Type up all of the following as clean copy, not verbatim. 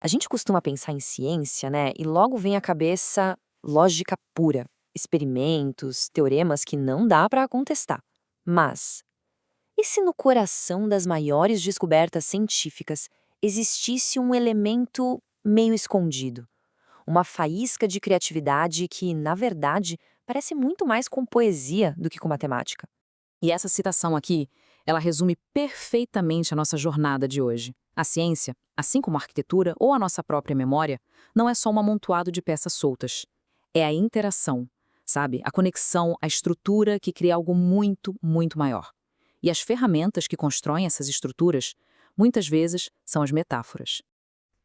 A gente costuma pensar em ciência, né? E logo vem à cabeça lógica pura, experimentos, teoremas que não dá para contestar. Mas, e se no coração das maiores descobertas científicas existisse um elemento meio escondido? Uma faísca de criatividade que, na verdade, parece muito mais com poesia do que com matemática. E essa citação aqui, ela resume perfeitamente a nossa jornada de hoje. A ciência, assim como a arquitetura ou a nossa própria memória, não é só um amontoado de peças soltas. É a interação, sabe? A conexão, a estrutura que cria algo muito, muito maior. E as ferramentas que constroem essas estruturas, muitas vezes, são as metáforas.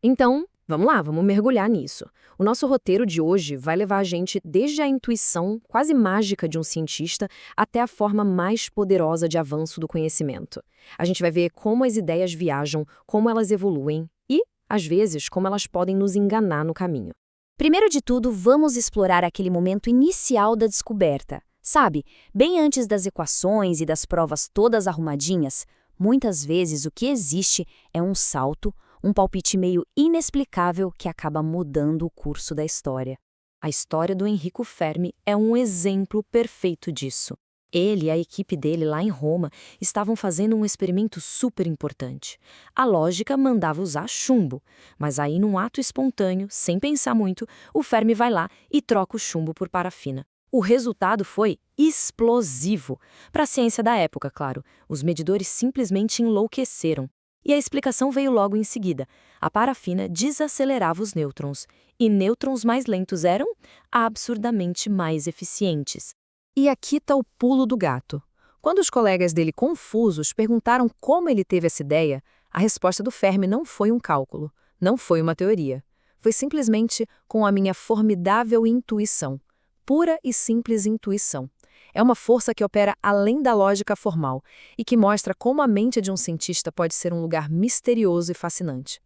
Então, vamos lá, vamos mergulhar nisso. O nosso roteiro de hoje vai levar a gente desde a intuição quase mágica de um cientista até a forma mais poderosa de avanço do conhecimento. A gente vai ver como as ideias viajam, como elas evoluem e, às vezes, como elas podem nos enganar no caminho. Primeiro de tudo, vamos explorar aquele momento inicial da descoberta. Sabe, bem antes das equações e das provas todas arrumadinhas, muitas vezes o que existe é um salto, um palpite meio inexplicável que acaba mudando o curso da história. A história do Enrico Fermi é um exemplo perfeito disso. Ele e a equipe dele lá em Roma estavam fazendo um experimento super importante. A lógica mandava usar chumbo, mas aí num ato espontâneo, sem pensar muito, o Fermi vai lá e troca o chumbo por parafina. O resultado foi explosivo. Para a ciência da época, claro, os medidores simplesmente enlouqueceram. E a explicação veio logo em seguida. A parafina desacelerava os nêutrons, e nêutrons mais lentos eram absurdamente mais eficientes. E aqui está o pulo do gato. Quando os colegas dele, confusos, perguntaram como ele teve essa ideia, a resposta do Fermi não foi um cálculo, não foi uma teoria. Foi simplesmente com a minha formidável intuição. Pura e simples intuição. É uma força que opera além da lógica formal e que mostra como a mente de um cientista pode ser um lugar misterioso e fascinante.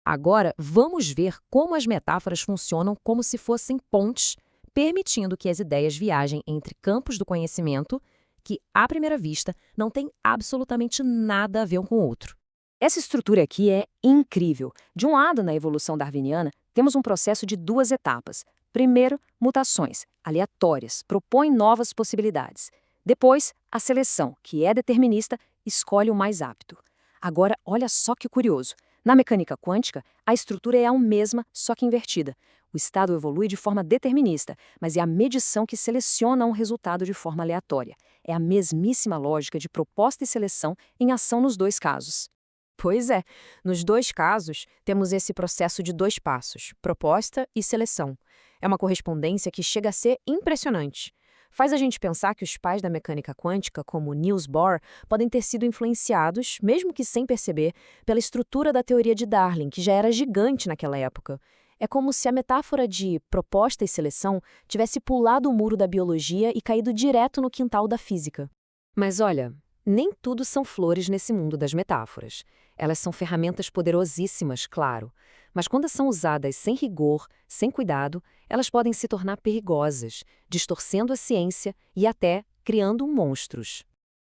Agora, vamos ver como as metáforas funcionam como se fossem pontes, permitindo que as ideias viajem entre campos do conhecimento que, à primeira vista, não têm absolutamente nada a ver um com o outro. Essa estrutura aqui é incrível. De um lado, na evolução darwiniana, temos um processo de duas etapas. Primeiro, mutações, aleatórias, propõem novas possibilidades. Depois, a seleção, que é determinista, escolhe o mais apto. Agora, olha só que curioso. Na mecânica quântica, a estrutura é a mesma, só que invertida. O estado evolui de forma determinista, mas é a medição que seleciona um resultado de forma aleatória. É a mesmíssima lógica de proposta e seleção em ação nos dois casos. Pois é, nos dois casos, temos esse processo de dois passos, proposta e seleção. É uma correspondência que chega a ser impressionante. Faz a gente pensar que os pais da mecânica quântica, como Niels Bohr, podem ter sido influenciados, mesmo que sem perceber, pela estrutura da teoria de Darwin, que já era gigante naquela época. É como se a metáfora de proposta e seleção tivesse pulado o muro da biologia e caído direto no quintal da física. Mas olha, nem tudo são flores nesse mundo das metáforas. Elas são ferramentas poderosíssimas, claro, mas quando são usadas sem rigor, sem cuidado, elas podem se tornar perigosas, distorcendo a ciência e até criando monstros.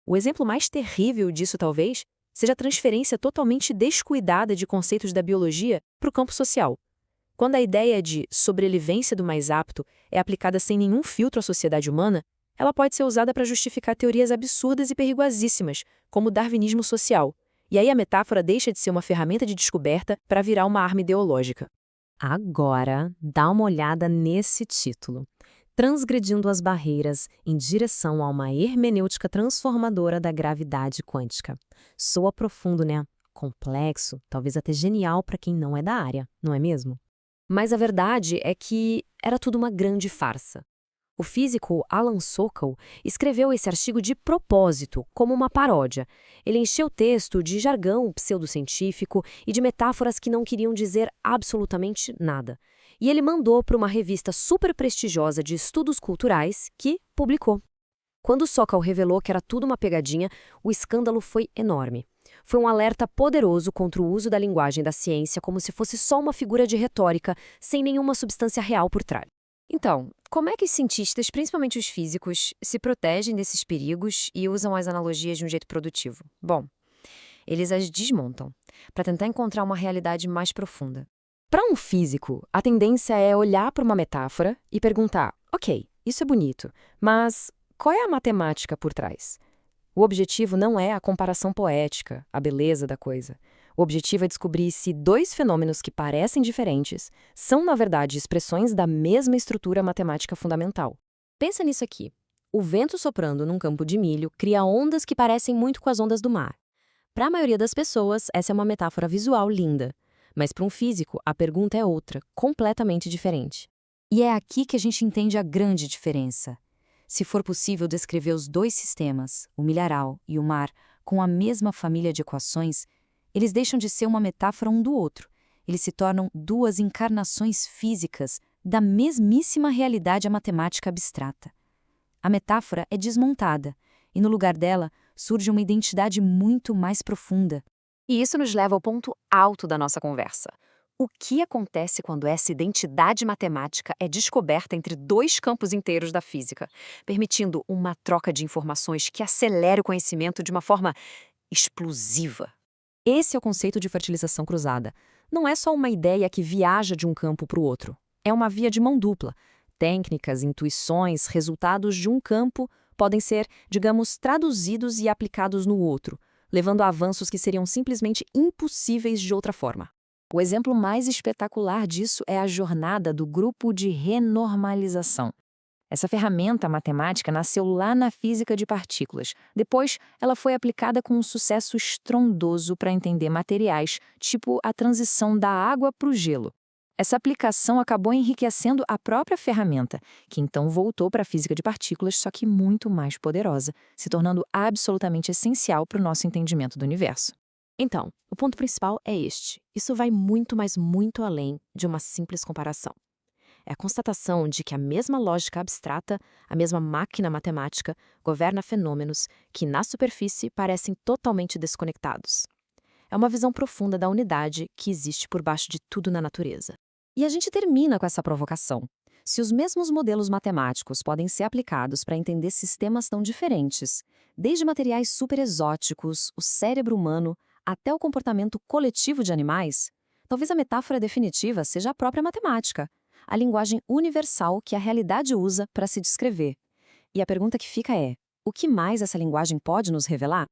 O exemplo mais terrível disso, talvez, seja a transferência totalmente descuidada de conceitos da biologia para o campo social. Quando a ideia de sobrevivência do mais apto é aplicada sem nenhum filtro à sociedade humana, ela pode ser usada para justificar teorias absurdas e perigosíssimas, como o darwinismo social. E aí a metáfora deixa de ser uma ferramenta de descoberta para virar uma arma ideológica. Agora, dá uma olhada nesse título. Transgredindo as barreiras em direção a uma hermenêutica transformadora da gravidade quântica. Soa profundo, né? Complexo, talvez até genial para quem não é da área, não é mesmo? Mas a verdade é que era tudo uma grande farsa. O físico Alan Sokal escreveu esse artigo de propósito, como uma paródia. Ele encheu o texto de jargão pseudocientífico e de metáforas que não queriam dizer absolutamente nada. E ele mandou para uma revista super prestigiosa de estudos culturais, que publicou. Quando Sokal revelou que era tudo uma pegadinha, o escândalo foi enorme. Foi um alerta poderoso contra o uso da linguagem da ciência como se fosse só uma figura de retórica, sem nenhuma substância real por trás. Então, como é que os cientistas, principalmente os físicos, se protegem desses perigos e usam as analogias de um jeito produtivo? Bom, eles as desmontam, para tentar encontrar uma realidade mais profunda. Para um físico, a tendência é olhar para uma metáfora e perguntar: ok, isso é bonito, mas qual é a matemática por trás? O objetivo não é a comparação poética, a beleza da coisa. O objetivo é descobrir se dois fenômenos que parecem diferentes são, na verdade, expressões da mesma estrutura matemática fundamental. Pensa nisso aqui. O vento soprando num campo de milho cria ondas que parecem muito com as ondas do mar. Para a maioria das pessoas, essa é uma metáfora visual linda. Mas para um físico, a pergunta é outra, completamente diferente. E é aqui que a gente entende a grande diferença. Se for possível descrever os dois sistemas, o milharal e o mar, com a mesma família de equações, eles deixam de ser uma metáfora um do outro. Eles se tornam duas encarnações físicas da mesmíssima realidade matemática abstrata. A metáfora é desmontada, e no lugar dela surge uma identidade muito mais profunda. E isso nos leva ao ponto alto da nossa conversa. O que acontece quando essa identidade matemática é descoberta entre dois campos inteiros da física, permitindo uma troca de informações que acelera o conhecimento de uma forma explosiva? Esse é o conceito de fertilização cruzada. Não é só uma ideia que viaja de um campo para o outro. É uma via de mão dupla. Técnicas, intuições, resultados de um campo podem ser, digamos, traduzidos e aplicados no outro, levando a avanços que seriam simplesmente impossíveis de outra forma. O exemplo mais espetacular disso é a jornada do grupo de renormalização. Essa ferramenta matemática nasceu lá na física de partículas. Depois, ela foi aplicada com um sucesso estrondoso para entender materiais, tipo a transição da água para o gelo. Essa aplicação acabou enriquecendo a própria ferramenta, que então voltou para a física de partículas, só que muito mais poderosa, se tornando absolutamente essencial para o nosso entendimento do universo. Então, o ponto principal é este. Isso vai muito, mas muito além de uma simples comparação. É a constatação de que a mesma lógica abstrata, a mesma máquina matemática, governa fenômenos que, na superfície, parecem totalmente desconectados. É uma visão profunda da unidade que existe por baixo de tudo na natureza. E a gente termina com essa provocação. Se os mesmos modelos matemáticos podem ser aplicados para entender sistemas tão diferentes, desde materiais super exóticos, o cérebro humano, até o comportamento coletivo de animais, talvez a metáfora definitiva seja a própria matemática, a linguagem universal que a realidade usa para se descrever. E a pergunta que fica é: o que mais essa linguagem pode nos revelar?